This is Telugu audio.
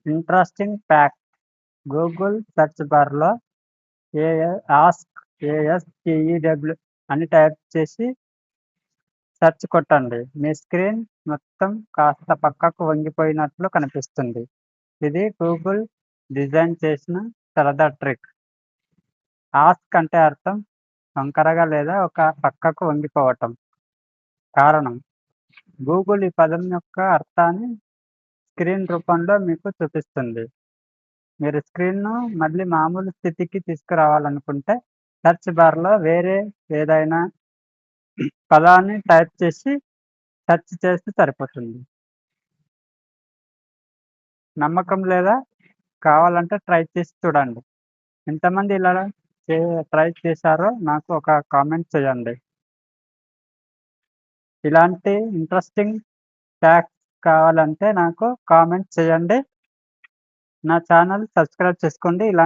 ఇంట్రెస్టింగ్ ఫ్యాక్ట్: గూగుల్ సెర్చ్ బార్లో ఆస్క్ ASKEW అని టైప్ చేసి సెర్చ్ కొట్టండి. మీ స్క్రీన్ మొత్తం కాస్త పక్కకు వంగిపోయినట్లు కనిపిస్తుంది. ఇది గూగుల్ డిజైన్ చేసిన సరదా ట్రిక్. ఆస్క్ అంటే అర్థం వంకరగా లేదా ఒక పక్కకు వంగిపోవటం. కారణం: గూగుల్ ఈ పదం యొక్క అర్థాన్ని స్క్రీన్ రూపంలో మీకు చూపిస్తుంది. మీరు స్క్రీన్ను మళ్ళీ మామూలు స్థితికి తీసుకురావాలనుకుంటే సెర్చ్ బార్లో వేరే ఏదైనా పదాన్ని టైప్ చేసి సెర్చ్ చేస్తే సరిపోతుంది. నమ్మకం లేదా? కావాలంటే ట్రై చేసి చూడండి. ఎంతమంది ఇలా ట్రై చేశారో నాకు ఒక కామెంట్ చేయండి. ఇలాంటి ఇంట్రెస్టింగ్ ఫ్యాక్ట్స్ కావాలంటే నాకు కామెంట్ చేయండి. నా ఛానల్ సబ్స్క్రైబ్ చేసుకోండి.